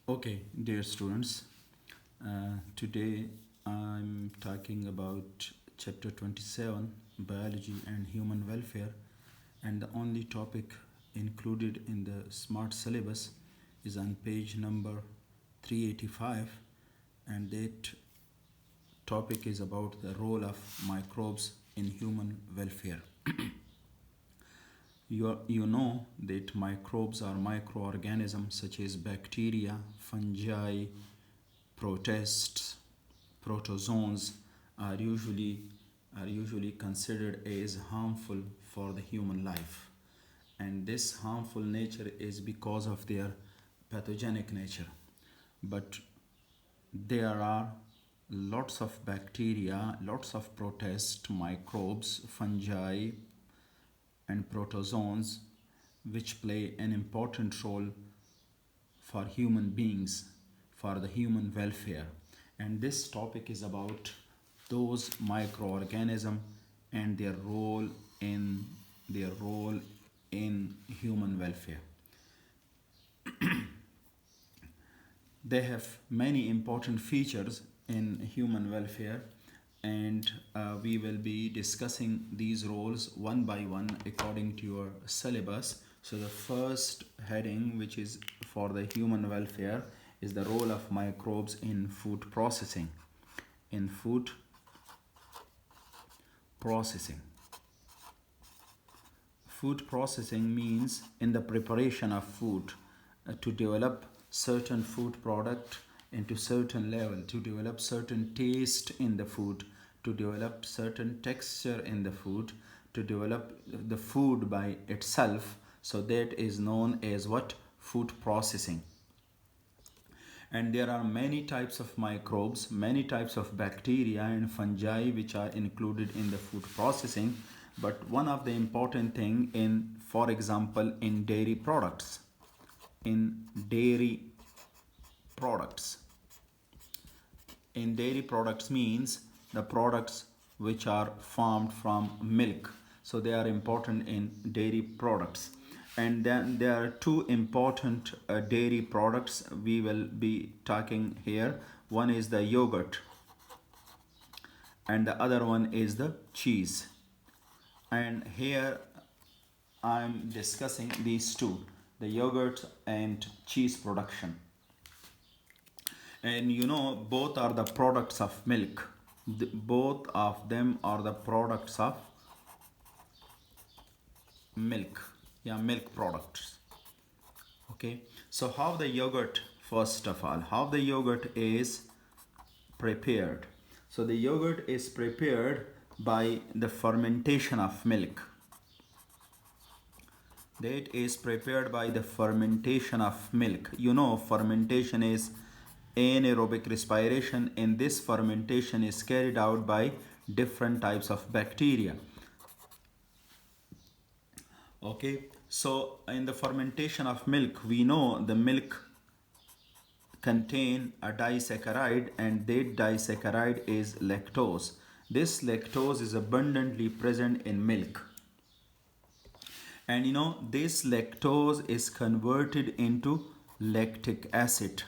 Okay, dear students, today I'm talking about chapter 27 Biology and Human Welfare, and the only topic included in the SMART syllabus is on page number 385, and that topic is about the role of microbes in human welfare. You know that microbes are microorganisms such as bacteria, fungi, protists, protozoans are usually are usually considered as harmful for the human life, and this harmful nature is because of their pathogenic nature. But there are lots of bacteria, lots of protist microbes, fungi, and protozoans which play an important role for human beings, for the human welfare. And this topic is about those microorganisms and in their role in human welfare. They have many important features in human welfare, and we will be discussing these roles one by one according to your syllabus. So the first heading, which is for the human welfare, is the role of microbes in food processing. In food processing, food processing means in the preparation of food, to develop certain food product into certain level, to develop certain taste in the food, to develop certain texture in the food, to develop the food by itself. So that is known as what? Food processing. And there are many types of microbes, many types of bacteria and fungi which are included in the food processing. But one of the important thing in, for example, in dairy products, in dairy products, in dairy products means the products which are formed from milk, so they are important in dairy products. And then there are two important dairy products we will be talking here. One is the yogurt and the other one is the cheese. And here I'm discussing these two, the yogurt and cheese production. And you know, both are the products of milk. Both of them are the products of milk. Yeah, milk products. Okay, so how the yogurt, first of all, how the yogurt is prepared? So the yogurt is prepared by the fermentation of milk. That is prepared by the fermentation of milk. You know, fermentation is anaerobic respiration, and this fermentation is carried out by different types of bacteria. Okay, so in the fermentation of milk, we know the milk contain a disaccharide, and that disaccharide is lactose. This lactose is abundantly present in milk, and you know, this lactose is converted into lactic acid.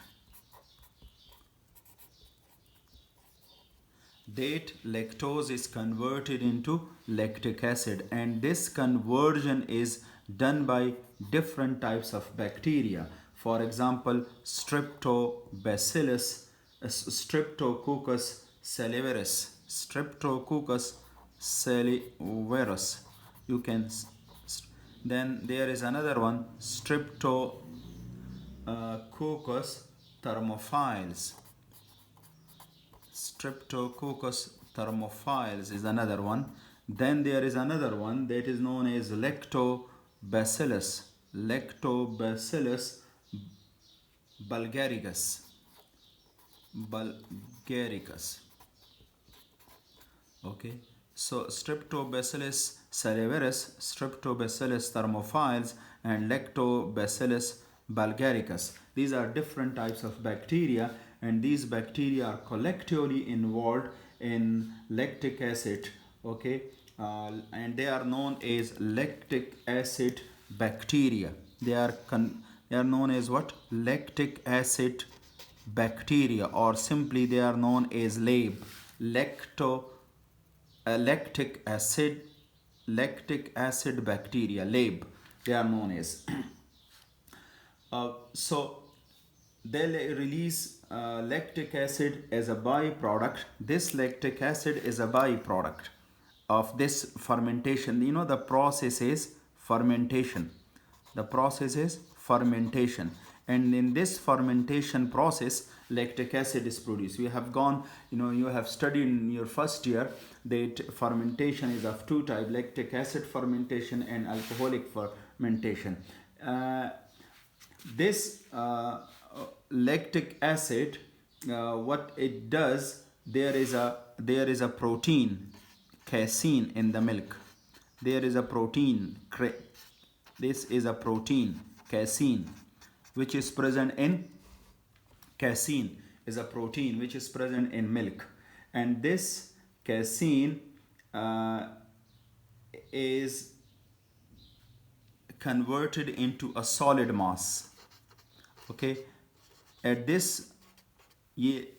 That lactose is converted into lactic acid, and this conversion is done by different types of bacteria. For example, streptococcus salivarius, streptococcus salivarius, you can then there is another one, streptococcus thermophiles. Streptococcus thermophiles is another one. Then there is another one that is known as lactobacillus. Lactobacillus bulgaricus. Bulgaricus. Okay. So Streptobacillus salivarius, Streptobacillus thermophiles, and Lactobacillus bulgaricus. These are different types of bacteria, and these bacteria are collectively involved in lactic acid. Okay, and they are known as lactic acid bacteria. They are known as what? Lactic acid bacteria, or simply they are known as LAB. Lactic acid bacteria, LAB, they are known as. So they release lactic acid as a byproduct. This lactic acid is a byproduct of this fermentation. You know, the process is fermentation. The process is fermentation. And in this fermentation process, lactic acid is produced. We have gone, you have studied in your first year that fermentation is of two types: lactic acid fermentation and alcoholic fermentation. This lactic acid, what it does, there is a protein casein in the milk. There is a protein, this is a protein casein, which is present in casein is a protein which is present in milk. And this casein is converted into a solid mass. Okay, at this, ये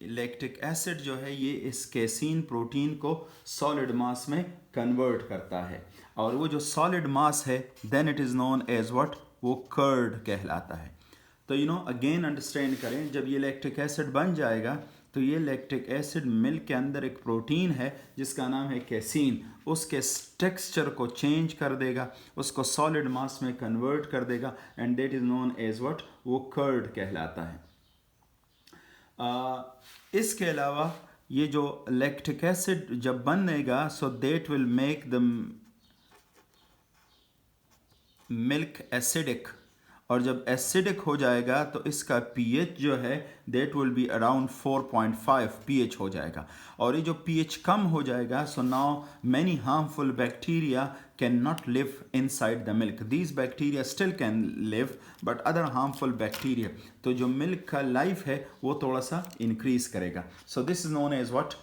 lactic acid जो है ये इस casein protein को solid मास में convert करता है, और वो जो सॉलिड मास है then it is known as what, वो कर्ड कहलाता है. तो अगेन अंडरस्टैंड करें, जब ये लैक्टिक एसिड बन जाएगा तो ये लैक्टिक एसिड मिल्क के अंदर एक प्रोटीन है जिसका नाम है कैसीन, उसके टेक्सचर को चेंज कर देगा, उसको सॉलिड मास में कन्वर्ट कर देगा, and that is known as what, वो कर्ड कहलाता है. इसके अलावा ये जो लैक्टिक एसिड जब बनेगा, so that will make the milk acidic, और जब एसिडिक हो जाएगा तो इसका पीएच जो है that will be around 4.5 pH हो जाएगा. और ये जो पीएच कम हो जाएगा, so now many harmful bacteria can not live inside the milk. These bacteria still can live but other harmful bacteria, तो जो मिल्क का लाइफ है वो थोड़ा सा इंक्रीज करेगा. So this is known as what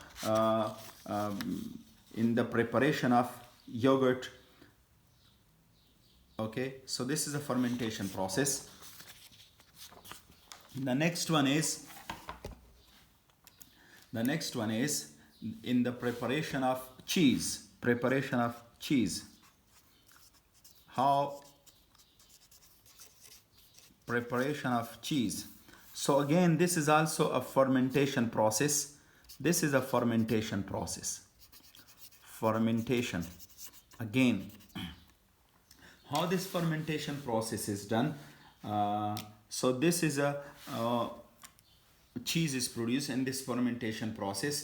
in the preparation of yoghurt. Okay, so this is a fermentation process. The next one is in the preparation of cheese. How preparation of cheese. So again, this is also a fermentation process. Fermentation again. How this fermentation process is done? So this is a cheese is produced in this fermentation process.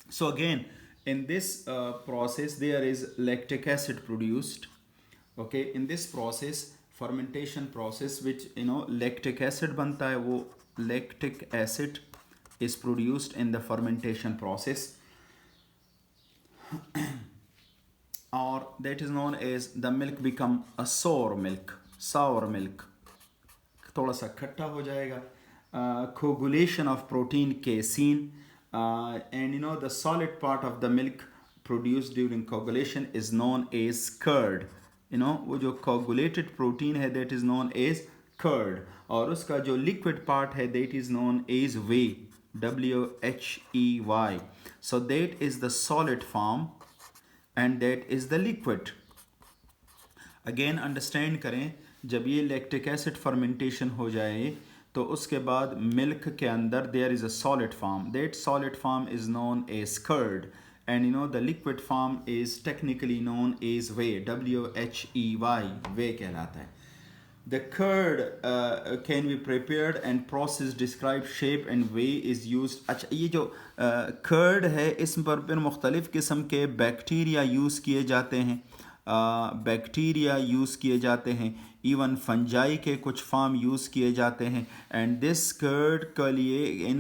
So again, in this process there is lactic acid produced. Okay, in this process, fermentation process, which lactic acid banta hai, wo lactic acid is produced in the fermentation process. Or that is known as the milk become a sour milk. थोड़ा सा खट्टा हो जाएगा. Coagulation of protein casein, and the solid part of the milk produced during coagulation is known as curd. वो जो coagulated protein है that is known as curd, और उसका जो liquid part है that is known as whey, WHEY. So that is the solid form and that is the liquid. Again understand करें, जब ये lactic acid fermentation हो जाए तो उसके बाद milk के अंदर there is a solid form. That solid form is known as curd, and the liquid form is technically known as whey, WHEY, whey कहलाता है. The curd can be prepared and processed. Describe shape and way is used. अच्छा, ये जो curd है इस पर फिर मुख्तलिफ़ किस्म के बैक्टीरिया यूज़ किए जाते हैं. इवन फंजाई के कुछ फार्म यूज़ किए जाते हैं. एंड दिस कर्ड के लिए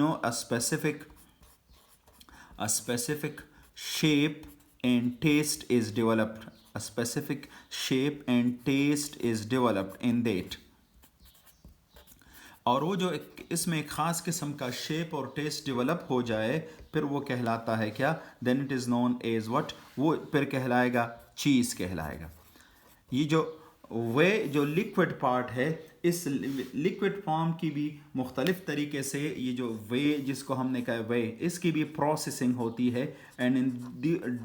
a specific shape and taste is developed. A specific shape and taste is developed in that. और वो जो इसमें एक ख़ास किस्म का शेप और टेस्ट डेवलप हो जाए फिर वो कहलाता है क्या? Then it is known as what, वो फिर कहलाएगा चीज़ कहलाएगा. ये जो वे जो लिक्विड पार्ट है, इस लिक्विड फॉर्म की भी मुख्तलिफ तरीके से ये जो वे जिसको हमने कहा वे, इसकी भी प्रोसेसिंग होती है. And in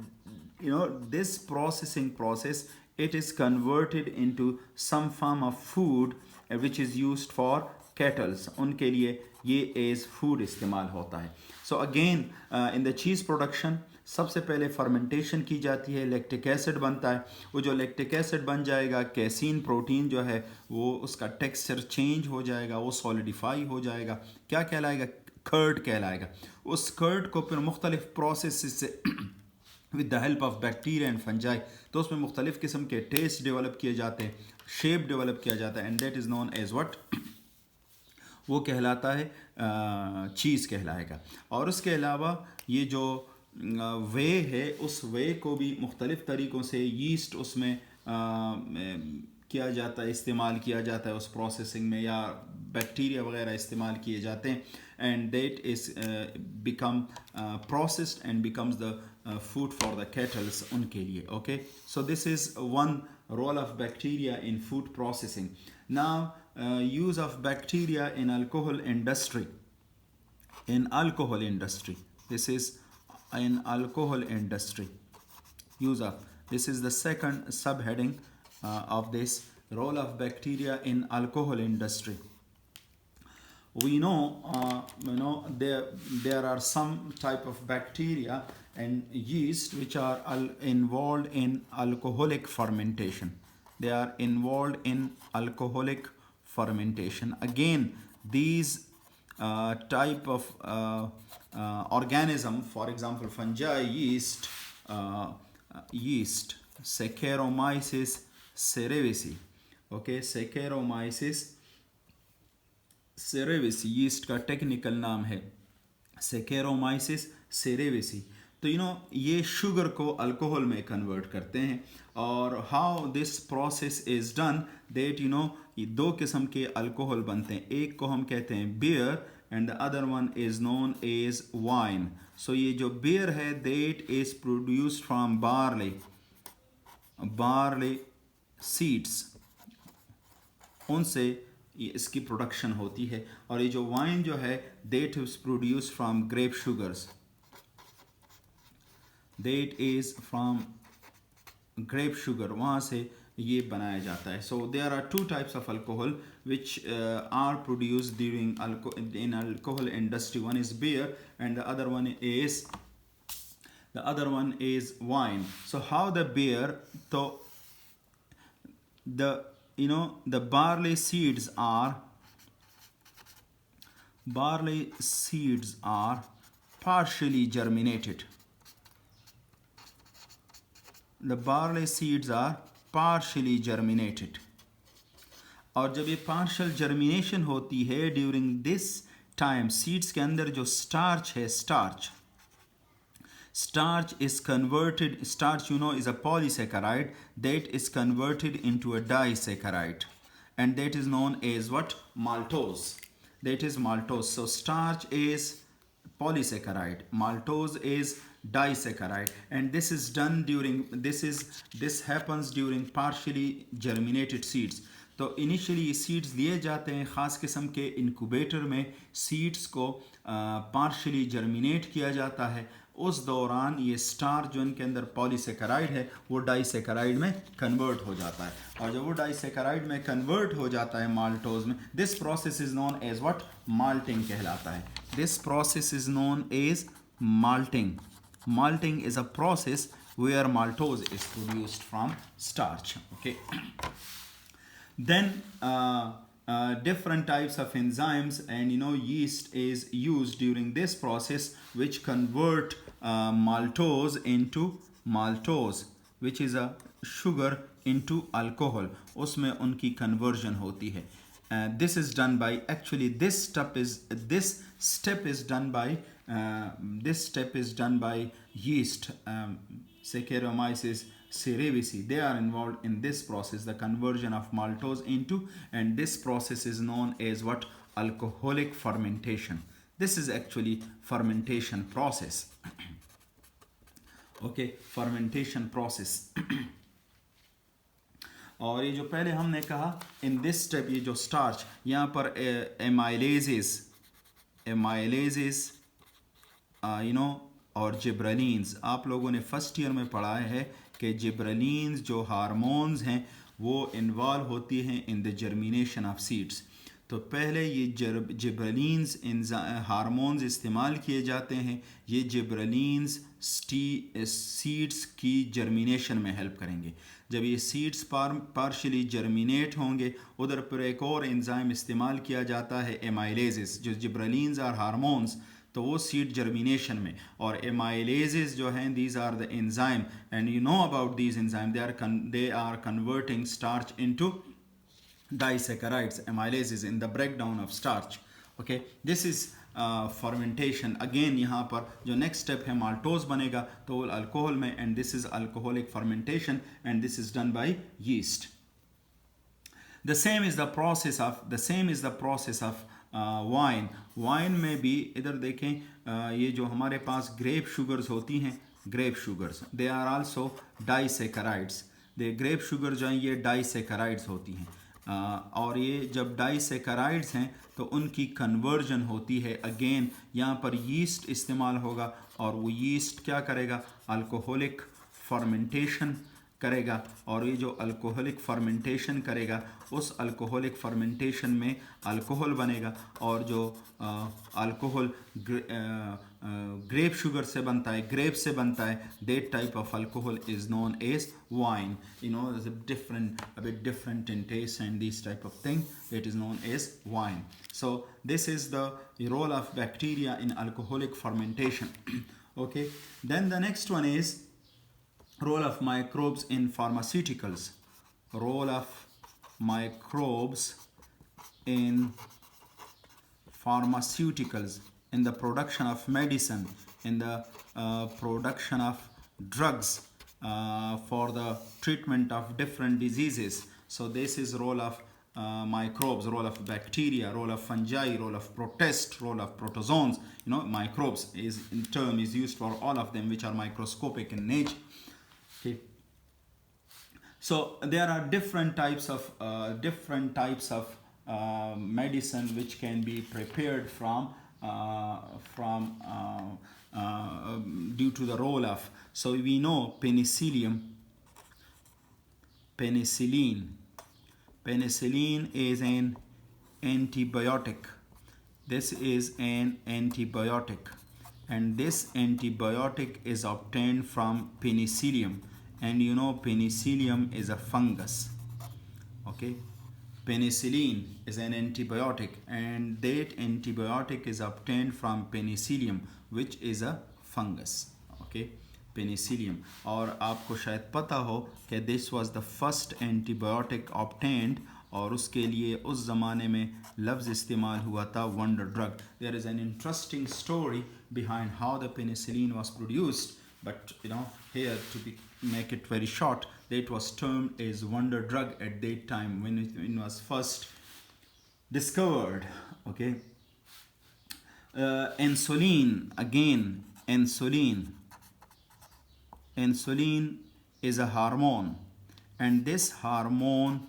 this processing process, it is converted into some form of food which is used for kettles. उनके लिए ये एज फूड इस्तेमाल होता है. So again in the cheese production सबसे पहले फर्मेंटेशन की जाती है, लैक्टिक एसिड बनता है. वो जो लैक्टिक एसिड बन जाएगा, कैसीन प्रोटीन जो है वो उसका टेक्सचर चेंज हो जाएगा, वो सॉलिडिफाई हो जाएगा. क्या कहलाएगा? कर्ड कहलाएगा. उस कर्ड को फिर मुख्तलिफ प्रोसेस से with the help of bacteria and fungi, तो उसमें मुख्तलिफ किस्म के टेस्ट डेवलप किए जाते हैं, शेप डेवलप किया जाता है, and that is known as what, वो कहलाता है चीज़ कहलाएगा. और उसके अलावा ये जो वे है, उस वे को भी मुख्तलिफ तरीक़ों से यीस्ट उसमें किया जाता है, इस्तेमाल किया जाता है उस प्रोसेसिंग में, या बैक्टीरिया वगैरह इस्तेमाल किए जाते हैं. And that is become processed and becomes the food for the kettles उनके लिए. Okay, so this is one role of bacteria in food processing. Now use of bacteria in alcohol industry. In alcohol industry, this is in alcohol industry, use of, this is the second subheading of this, role of bacteria in alcohol industry. We know there are some type of bacteria and yeast which are involved in alcoholic fermentation. They are involved in alcoholic fermentation. Again, these type of organism, for example fungi, yeast Saccharomyces cerevisiae. Okay, Saccharomyces cerevisiae yeast का technical नाम है, Saccharomyces cerevisiae. तो ये sugar को alcohol में convert करते हैं. और how this process is done, that ये दो किस्म के अल्कोहल बनते हैं. एक को हम कहते हैं beer and the other one is known as wine. So ये जो बियर है, that is produced from barley seeds, उनसे ये इसकी प्रोडक्शन होती है. और ये जो वाइन जो है, that is produce from grape sugars, that is from grape sugar, वहाँ से ये बनाया जाता है. So there are two types of alcohol which are produced during in alcohol industry. One is beer and the other one is wine. So how the beer, so the barley seeds are partially germinated. The barley seeds are partially germinated. और जब ये partial germination होती है, during this time seeds के अंदर जो starch है, starch is converted, starch is a polysaccharide that is converted into a disaccharide, and that is known as what? Maltose. That is maltose. So starch is polysaccharide, maltose is disaccharide, and this happens during partially germinated seeds. तो initially ये seeds लिए जाते हैं ख़ास किस्म के incubator में, seeds को पार्शली जर्मिनेट किया जाता है. उस दौरान ये स्टार्च जो इनके अंदर पॉलीसेकेराइड है, वो डाइसेकेराइड में कन्वर्ट हो जाता है. और जब वो डाइसेकेराइड में कन्वर्ट हो जाता है माल्टोज में, this process is known as what? Malting कहलाता है. This process is known as malting. Malting is a process where maltose is produced from starch. Okay. Then different types of enzymes, and yeast is used during this process, which convert maltose into maltose, which is a sugar, into alcohol. उसमें उनकी conversion होती है. This is done by, actually this step is done by yeast, Saccharomyces cerevisiae. They are involved in this process, the conversion of maltose into, and this process is known as what? Alcoholic fermentation. This is actually fermentation process. Okay, fermentation process. और ये जो पहले हमने कहा in this step, ये जो starch यहाँ पर एमाइलेजेस और जिब्रेलिन्स, आप लोगों ने फर्स्ट ईयर में पढ़ा है कि जिब्रेलिन्स जो हार्मोन्स हैं वो इन्वॉल्व होती हैं in the germination of seeds. तो पहले ये जिब्रेलिन्स हार्मोन्स इस्तेमाल किए जाते हैं। ये जिब्रेलिन्स सीड्स की जर्मिनेशन में हेल्प करेंगे। जब ये सीड्स पार्शली जर्मिनेट होंगे, उधर पर एक और एंजाइम इस्तेमाल किया जाता है एमाइलेजेस, जो जिब्रेलिन्स और हार्मोन्स, तो वो सीड जर्मिनेशन में। और एमाइलेजेस जो हैं, these are the enzyme and you know about these enzyme, they are converting starch into disaccharides, amylases in the breakdown of starch. Okay, this is fermentation. Again यहाँ पर जो next step है maltose बनेगा तो वो alcohol में, and this is alcoholic fermentation and this is done by yeast. The same is the process of wine. Wine में भी इधर देखें, ये जो हमारे पास grape sugars होती हैं, grape sugars, they are also disaccharides. the grape sugar जो हैं ये disaccharides होती हैं। और ये जब डाइसेकेराइड्स हैं तो उनकी कन्वर्जन होती है। अगेन यहाँ पर यीस्ट इस्तेमाल होगा और वो यीस्ट क्या करेगा, अल्कोहलिक फर्मेंटेशन करेगा। और ये जो अल्कोहलिक फर्मेंटेशन करेगा, उस अल्कोहलिक फर्मेंटेशन में अल्कोहल बनेगा। और जो अल्कोहल ग्रेप शुगर से बनता है, ग्रेप से बनता है, that type of alcohol is known as wine. There's a bit different in taste and this type of thing. It is known as wine. So this is the role of bacteria in alcoholic fermentation. Okay, then the next one is role of microbes in pharmaceuticals. Role of microbes in pharmaceuticals, in the production of medicine, in the production of drugs, for the treatment of different diseases. So this is role of microbes, role of bacteria, role of fungi, role of protist, role of protozoans. Microbes is used for all of them which are microscopic in nature. Okay. So there are different types of medicine which can be prepared from due to the role of. So we know penicillin is an antibiotic. This is an antibiotic, and this antibiotic is obtained from penicillium. And penicillium is a fungus. Okay, penicillin is an antibiotic, and that antibiotic is obtained from penicillium, which is a fungus. Okay, penicillium. और आपको शायद पता हो कि this was the first antibiotic obtained, और उसके लिए उस ज़माने में लफ्ज़ इस्तेमाल हुआ था wonder drug. There is an interesting story behind how the penicillin was produced, but here to make it very short, that was termed as wonder drug at that time when it was first discovered. Okay, insulin, again insulin is a hormone, and this hormone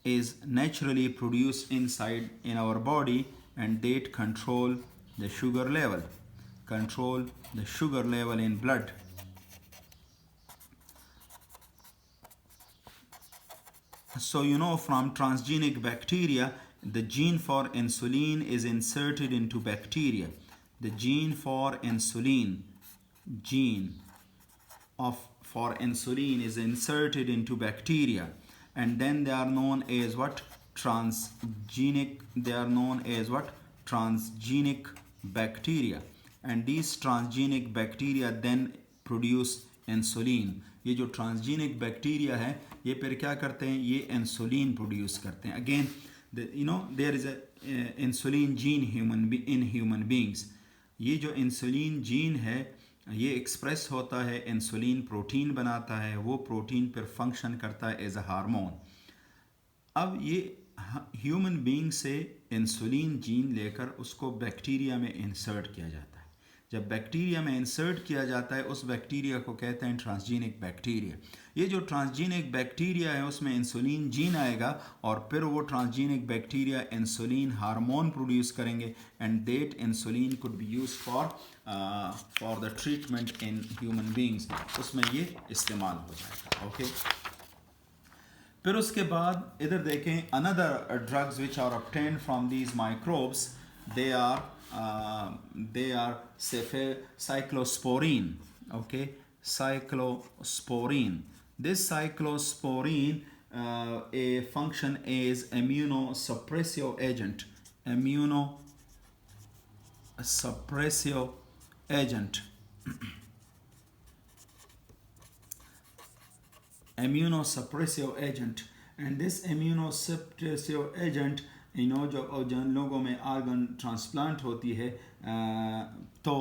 is naturally produced inside in our body, and that control the sugar level in blood. So from transgenic bacteria, the gene for insulin is inserted into bacteria. The gene for insulin is inserted into bacteria, and then they are known as what? Transgenic bacteria. And these transgenic bacteria then produce insulin. ये जो transgenic bacteria है, ये फिर क्या करते हैं, ये insulin produce करते हैं. Again there is a insulin gene in human beings. ये जो इंसुलिन जीन है ये एक्सप्रेस होता है, इंसुलिन प्रोटीन बनाता है, वो प्रोटीन पर फंक्शन करता है एज अ हार्मोन. अब ये ह्यूमन बींग से इंसुलिन जीन लेकर उसको बैक्टीरिया में इंसर्ट किया जाता है. जब बैक्टीरिया में इंसर्ट किया जाता है उस बैक्टीरिया को कहते हैं ट्रांसजीनिक बैक्टीरिया। ये जो ट्रांसजीनिक बैक्टीरिया है उसमें इंसुलिन जीन आएगा और फिर वो transgenic bacteria insulin hormone produce करेंगे and that insulin could be used for the treatment in human beings, उसमें ये इस्तेमाल हो जाएगा। ओके फिर उसके बाद इधर देखें another drugs which are obtained from these microbes, they are cyclosporine. Okay, cyclosporine. This cyclosporine a function is immunosuppressive agent. Immunosuppressive agent. Immunosuppressive agent. And this immunosuppressive agent जो जिन लोगों में आर्गन ट्रांसप्लांट होती है तो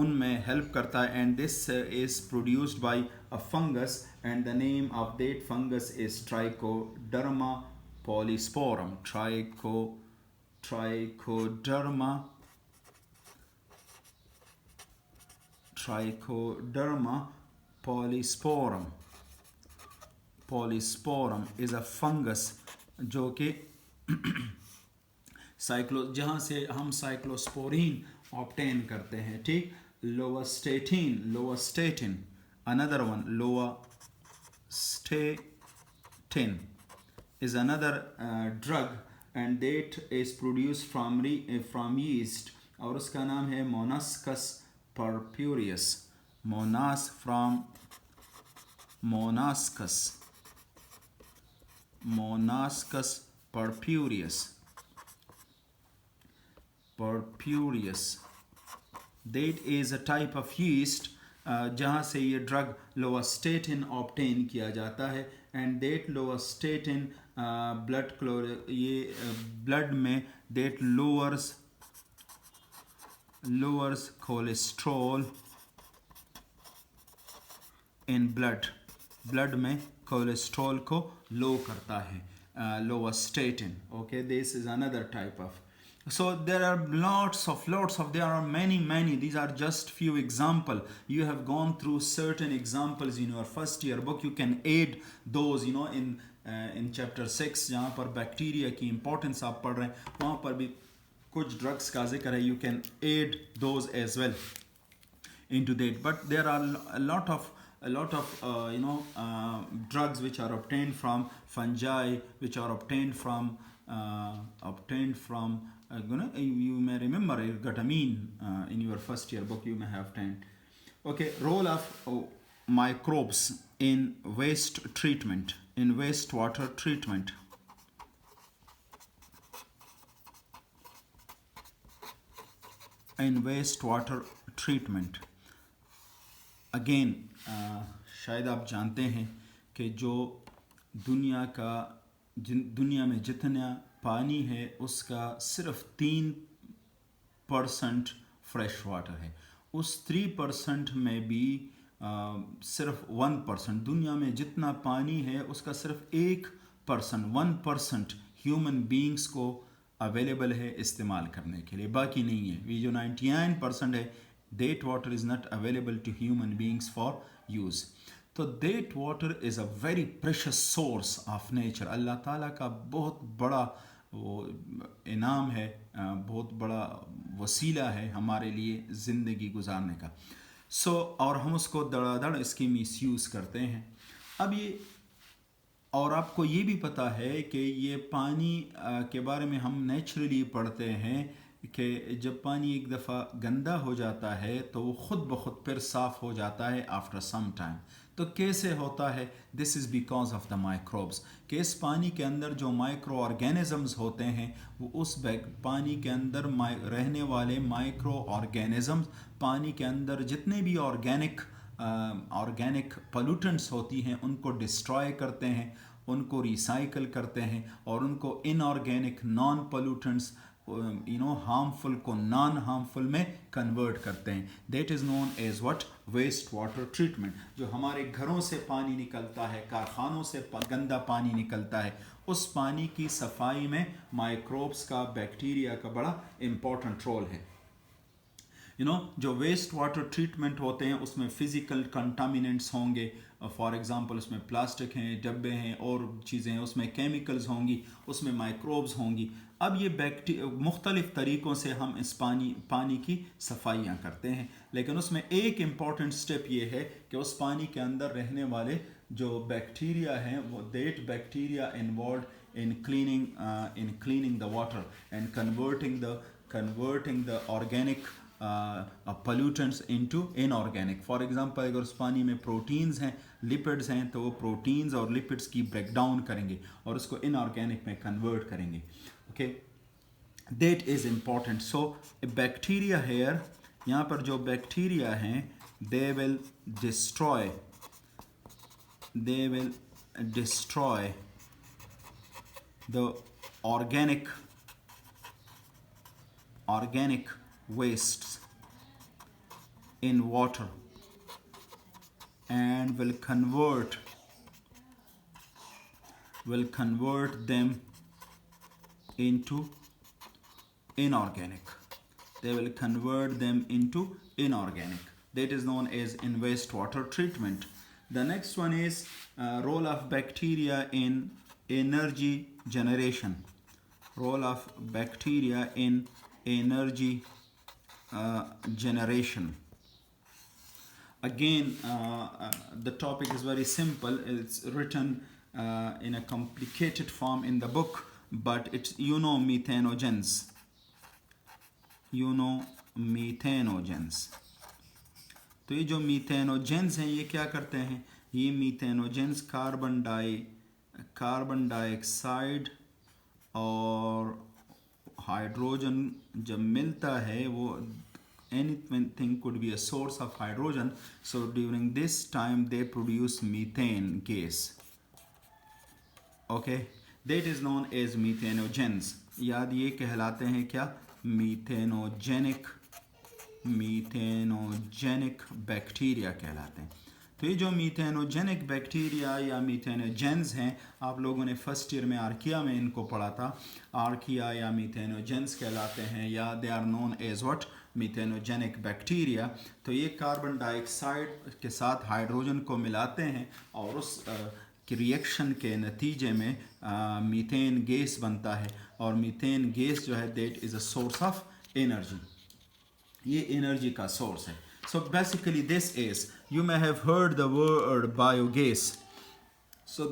उनमें हेल्प करता है and this is produced by a fungus and the name of that fungus is trichoderma polysporum. Trichoderma polysporum is a fungus जो कि जहाँ से हम साइक्लोस्पोरिन ऑब्टेन करते हैं। ठीक, lovastatin another one, lovastatin is another drug and that is produce from yeast और उसका नाम है Monascus purpureus. Monascus purpureus. That is a type of yeast जहाँ से ये ड्रग लोवास्टेटिन ऑब्टेन किया जाता है एंड देट लोवास्टेटिन ब्लड में that lowers cholesterol in blood में कोलेस्ट्रॉल को लो करता है lovastatin. Okay, this is another type of. So there are there are many. These are just few example. You have gone through certain examples in your first year book. You can add those in chapter 6 जहाँ पर bacteria की importance आप पढ़ रहे हैं वहाँ पर भी कुछ drugs का जिक्र है. You can add those as well into that. But there are a lot of drugs which are obtained from fungi, which are obtained from you may remember ergotamine in your first year book you may have obtained. Okay, role of microbes in wastewater treatment. Again शायद आप जानते हैं कि जो दुनिया में जितना पानी है उसका सिर्फ 3% फ्रेश वाटर है. उस 3% में भी सिर्फ 1%, दुनिया में जितना पानी है उसका सिर्फ 1% ह्यूमन बींग्स को अवेलेबल है इस्तेमाल करने के लिए, बाकी नहीं है. ये जो 99% है that water is not available to human beings for use. तो that water is a very precious source of nature. अल्लाह ताला का बहुत बड़ा वो इनाम है, बहुत बड़ा वसीला है हमारे लिए ज़िंदगी गुजारने का. और हम उसको धड़ाधड़ इसकी मिसयूज़ करते हैं. अब ये और आपको ये भी पता है कि ये पानी के बारे में हम नेचुरली पढ़ते हैं कि जब पानी एक दफ़ा गंदा हो जाता है तो वो ख़ुद ब खुद फिर साफ़ हो जाता है आफ्टर सम टाइम. तो कैसे होता है? This is because of the microbes. कि इस पानी के अंदर जो माइक्रो ऑर्गेनिज़म्स होते हैं वो उस पानी के अंदर रहने वाले माइक्रो ऑर्गेनिज़म्स पानी के अंदर जितने भी ऑर्गेनिक पोल्यूटेंट्स होती हैं उनको डिस्ट्रॉय करते हैं, उनको रिसाइकल करते हैं और उनको इनऑर्गेनिक नॉन पोल्यूटेंट्स हार्मफुल को नॉन हार्मफुल में कन्वर्ट करते हैं. That is known as what? Waste water treatment. जो हमारे घरों से पानी निकलता है, कारखानों से गंदा पानी निकलता है, उस पानी की सफाई में माइक्रोब्स का, बैक्टीरिया का बड़ा इम्पोर्टेंट रोल है. जो वेस्ट वाटर ट्रीटमेंट होते हैं उसमें फिज़िकल कंटामिनेंट्स होंगे, फॉर एग्ज़ाम्पल उसमें प्लास्टिक हैं, डब्बे हैं और चीज़ें हैं, उसमें केमिकल्स होंगी, उसमें माइक्रोब्स होंगी। अब ये मुख्तलिफ़ तरीक़ों से हम इस पानी की सफाइयाँ करते हैं, लेकिन उसमें एक इम्पॉर्टेंट स्टेप ये है कि उस पानी के अंदर रहने वाले जो बैक्टीरिया हैं वो that bacteria involve in cleaning the water and converting the organic pollutants into inorganic. For example अगर उस पानी में प्रोटीन्स हैं, लिपिड्स हैं, तो वो प्रोटीन्स और लिपिड्स की ब्रेकडाउन करेंगे और उसको इनऑर्गेनिक में कन्वर्ट करेंगे. Okay, that is important. So bacteria here, यहाँ पर जो बैक्टीरिया हैं they will destroy the organic wastes in water and will convert them into inorganic. They will convert them into inorganic. That is known as in wastewater treatment. The next one is role of bacteria in energy generation. Role of bacteria in energy generation. Again, the topic is very simple. It's written in a complicated form in the book, but it's methanogens. Methanogens. तो ये जो methanogens हैं ये क्या करते हैं? ये methanogens carbon dioxide और हाइड्रोजन जब मिलता है, वो anything could be a source of hydrogen, so during this time they produce methane gas. Okay, that is known as methanogens. याद ये कहलाते हैं क्या? मीथेनोजेनिक बैक्टीरिया कहलाते हैं. तो ये जो मीथेनोजेनिक बैक्टीरिया या मीथेनोजेंस हैं, आप लोगों ने फर्स्ट ईयर में आर्किया में इनको पढ़ा था. आर्किया या मीथेनोजेंस कहलाते हैं, या they are known as what? Methanogenic bacteria. तो ये कार्बन डाइऑक्साइड के साथ हाइड्रोजन को मिलाते हैं और उस रिएक्शन के नतीजे में मीथेन गैस बनता है, और मीथेन गैस जो है that is a source of energy. ये एनर्जी का सोर्स है. So basically this is, you may have heard the word biogas. So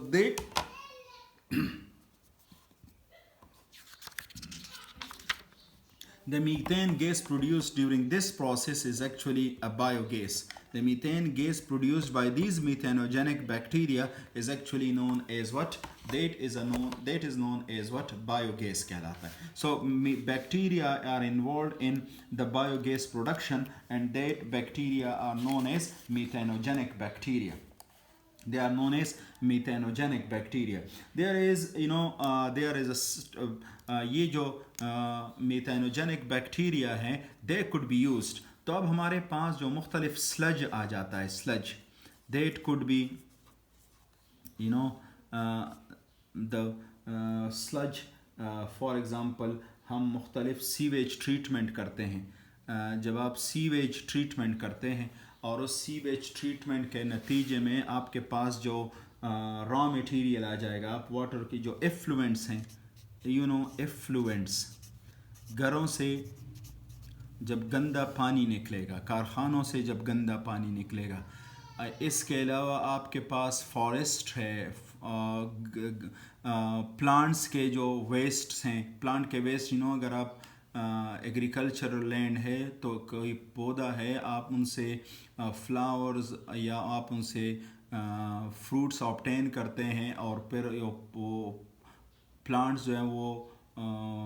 the methane gas produced during this process is actually a biogas. The methane gas produced by these methanogenic bacteria is actually known as what? That is known as what? Biogas कहलाता है. So bacteria are involved in the biogas production, and that bacteria are known as methanogenic bacteria. They are known as methanogenic bacteria. There is ये जो methanogenic bacteria हैं, they could be used. तो अब हमारे पास जो मुख्तलिफ स्लज आ जाता है, sludge that could be the sludge. For example हम मुख्तलिफ सीवेज ट्रीटमेंट करते हैं. जब आप सीवेज ट्रीटमेंट करते हैं और उस सीवेज ट्रीटमेंट के नतीजे में आपके पास जो रॉ मटेरियल आ जाएगा, आप वाटर की जो एफ्लुएंट्स हैं, एफ्लुएंट्स, घरों से जब गंदा पानी निकलेगा, कारखानों से जब गंदा पानी निकलेगा, इसके अलावा आपके पास फॉरेस्ट है, प्लांट्स के जो वेस्ट्स हैं, प्लांट के वेस्ट, अगर आप एग्रीकल्चरल लैंड है तो कोई पौधा है, आप उनसे फ्लावर्स या आप उनसे फ्रूट्स ऑब्टेन करते हैं और फिर वो प्लांट्स जो हैं वो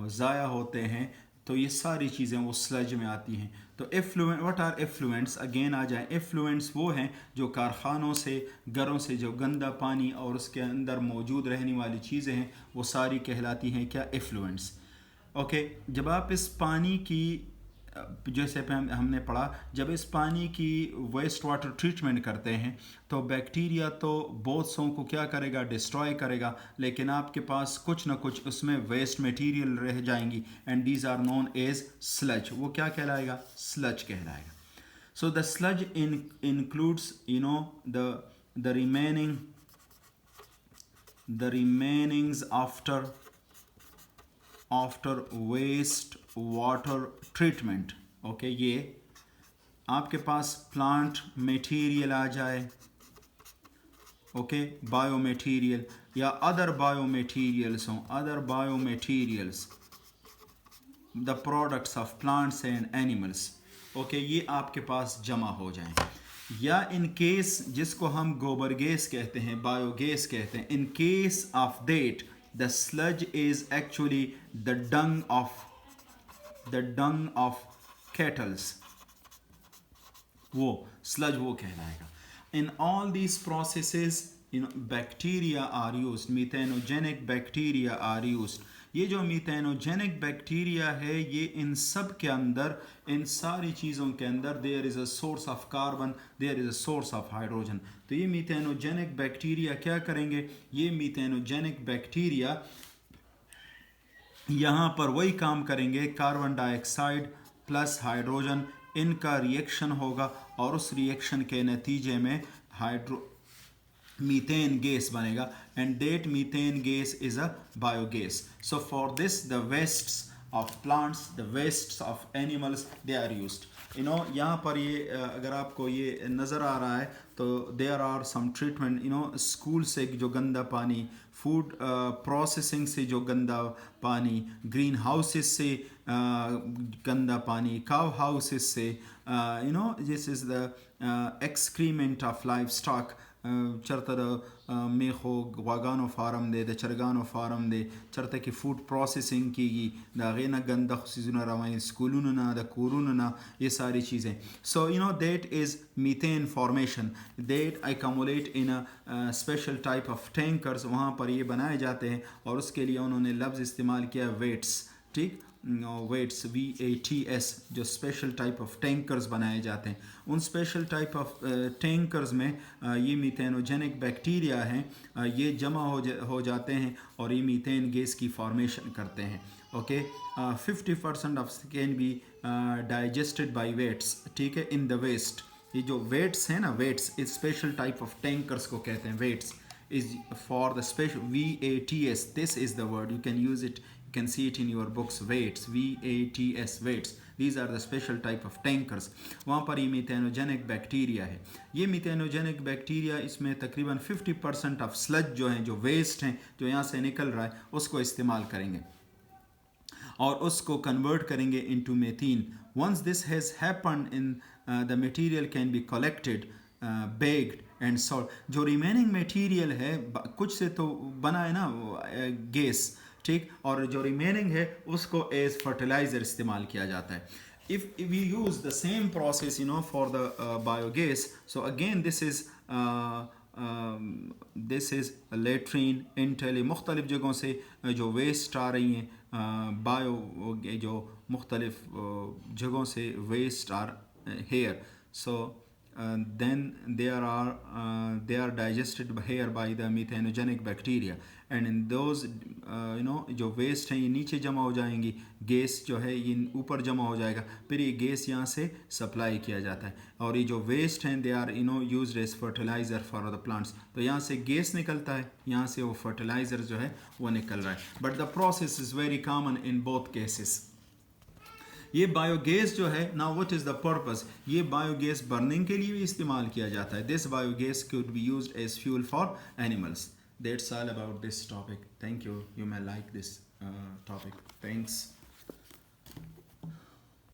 ज़ाया होते हैं, तो ये सारी चीज़ें वो स्लज में आती हैं. तो effluent, what are effluents? Again आ जाए, एफ्लुएंट्स वो हैं जो कारखानों से, घरों से जो गंदा पानी और उसके अंदर मौजूद रहने वाली चीज़ें हैं, वो सारी कहलाती हैं क्या? एफ्लुएंट्स. ओके, जब आप इस पानी की जैसे पे हमने पढ़ा, जब इस पानी की वेस्ट वाटर ट्रीटमेंट करते हैं तो बैक्टीरिया तो बहुत सौ को क्या करेगा, डिस्ट्रॉय करेगा, लेकिन आपके पास कुछ ना कुछ उसमें वेस्ट मटेरियल रह जाएंगी, and these are known as sludge. वो क्या कहलाएगा, स्लज कहलाएगा। So the sludge includes, you know, the remainings after waste water treatment. Okay, ये आपके पास प्लांट मटेरियल आ जाए, ओके, बायो मटेरियल या अदर बायो मटेरियल्स हों, other bio materials, the products of plants and animals, okay, ये आपके पास जमा हो जाएं। या इन केस जिसको हम गोबर गैस कहते हैं, बायोगैस कहते हैं, in case of that the sludge is actually the dung of cattles, वो स्लज वो कहलाएगा। In all these processes bacteria are used, methanogenic bacteria are used. ये जो मीथेनोजेनिक बैक्टीरिया है, ये इन सब के अंदर, इन सारी चीज़ों के अंदर there is a source of carbon, there is a source of hydrogen. तो ये मीथेनोजेनिक बैक्टीरिया क्या करेंगे, ये मीथेनोजेनिक बैक्टीरिया यहाँ पर वही काम करेंगे, कार्बन डाइऑक्साइड प्लस हाइड्रोजन, इनका रिएक्शन होगा और उस रिएक्शन के नतीजे में methane gas बनेगा, and that methane gas is a biogas. So for this the wastes of plants, the wastes of animals, they are used. यहाँ पर ये अगर आपको ये नज़र आ रहा है तो there are some treatment, school से जो गंदा पानी, फूड प्रोसेसिंग से जो गंदा पानी, ग्रीन हाउसेस से गंदा पानी, काव हाउसेस से, this is the excrement of livestock. चरतर मेखो वागानो फार्म दे चरगानो फार्म दे चरते की फूड प्रोसेसिंग की दागे ना गंदा खुशीजुना रवानी स्कूलों ना द कोरोना ना, ये सारी चीज़ें। So that is methane formation, that accumulate in a special type of tankers, वहाँ पर ये बनाए जाते हैं, और उसके लिए उन्होंने लफ्ज़ इस्तेमाल किया वेट्स, ठीक, वेट्स VATS, जो स्पेशल टाइप ऑफ टैंकर्स बनाए जाते हैं। उन स्पेशल टाइप ऑफ टैंकर्स में ये मीथेनोजेनिक बैक्टीरिया हैं, ये जमा हो जाते हैं और ये मीथेन गैस की फॉर्मेशन करते हैं। Okay, 50% of can be digested by vats, ठीक है, इन द वेस्ट। ये जो वेट्स हैं ना, वेट्स इस स्पेशल टाइप ऑफ टैंकर्स को कहते हैं। Vats is for the special VATS, this is the word, you can use it, you can see it in your books, weights, VATS, weights, these are the special type of tankers। वहाँ पर ये मीथेनोजेनिक bacteria है। ये मीथेनोजेनिक bacteria, इसमें तकरीबन 50% of sludge जो हैं, जो वेस्ट हैं, जो यहाँ से निकल रहा है, उसको इस्तेमाल करेंगे और उसको कन्वर्ट करेंगे into methane. Once this has happened in the material can be collected, baked and salt. जो रिमेनिंग मटेरियल है, कुछ से तो बना है ना गैस, ठीक, और जो रिमेनिंग है उसको एज फर्टिलाइज़र इस्तेमाल किया जाता है। if we use the same process for the biogas, so again this is latrine, Intel, मुख्तलिफ जगहों से जो वेस्ट आ रही हैं, बायो जो मुख्तलिफ जगहों से waste are here, so then they are digested here by the methanogenic bacteria, and in those जो वेस्ट हैं ये नीचे जमा हो जाएंगी, गैस जो है ये ऊपर जमा हो जाएगा, फिर ये गैस यहाँ से सप्लाई किया जाता है, और ये जो वेस्ट हैं they are used as fertiliser for the plants. तो यहाँ से गैस निकलता है, यहाँ से वो फर्टिलाइज़र जो है वो निकल रहा है, but the process is very common in both cases. ये बायोगैस जो है ना, व्हाट इज़ द पर्पस, ये बायोगैस बर्निंग के लिए भी इस्तेमाल किया जाता है। This biogas could be used as fuel for animals. That's all about this topic. Thank you, you may like this topic. Thanks.